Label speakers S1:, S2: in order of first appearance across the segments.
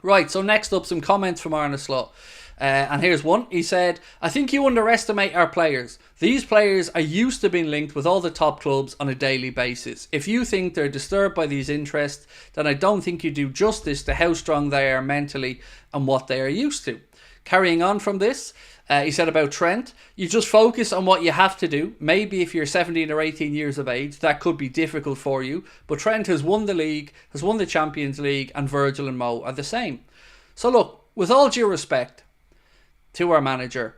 S1: Right, so next up, some comments from Arne Slot. And here's one. He said, I think you underestimate our players. These players are used to being linked with all the top clubs on a daily basis. If you think they're disturbed by these interests, then I don't think you do justice to how strong they are mentally and what they are used to. Carrying on from this, he said about Trent, you just focus on what you have to do. Maybe if you're 17 or 18 years of age, that could be difficult for you. But Trent has won the league, has won the Champions League, and Virgil and Mo are the same. So look, with all due respect to our manager,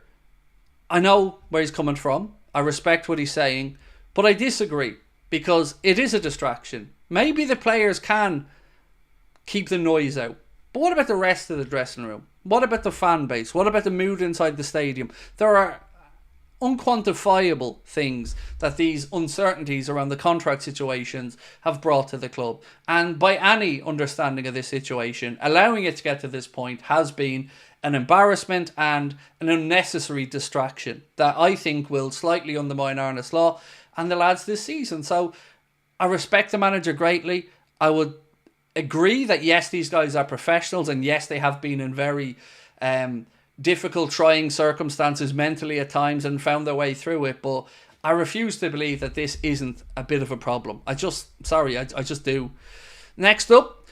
S1: I know where he's coming from. I respect what he's saying, but I disagree because it is a distraction. Maybe the players can keep the noise out. But what about the rest of the dressing room? What about the fan base? What about the mood inside the stadium? There are unquantifiable things that these uncertainties around the contract situations have brought to the club. And by any understanding of this situation, allowing it to get to this point has been an embarrassment and an unnecessary distraction that I think will slightly undermine Arne Slot and the lads this season. So I respect the manager greatly. I would agree that yes, these guys are professionals, and yes, they have been in very difficult, trying circumstances mentally at times and found their way through it. But I refuse to believe that this isn't a bit of a problem. I just do. Next up,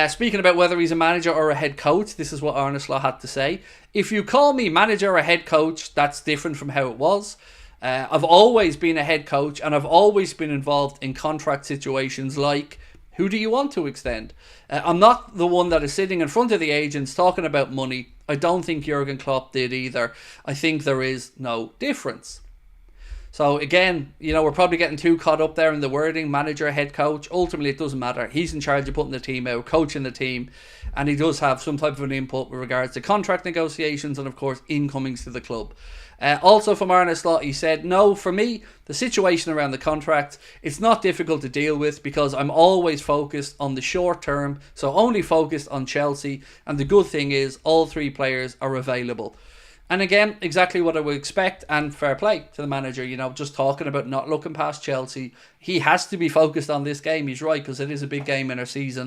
S1: speaking about whether he's a manager or a head coach, this is what Arne Slot had to say. If you call me manager or head coach, that's different from how it was. I've always been a head coach, and I've always been involved in contract situations like, who do you want to extend? I'm not the one that is sitting in front of the agents talking about money. I don't think Jurgen Klopp did either. I think there is no difference. So again, we're probably getting too caught up there in the wording, manager, head coach. Ultimately, it doesn't matter. He's in charge of putting the team out, coaching the team, and he does have some type of an input with regards to contract negotiations and, of course, incomings to the club. Also from Arne Slot, he said, no, for me, the situation around the contract, it's not difficult to deal with because I'm always focused on the short term, so only focused on Chelsea, and the good thing is all three players are available. And again, exactly what I would expect, and fair play to the manager, just talking about not looking past Chelsea. He has to be focused on this game, he's right, because it is a big game in our season.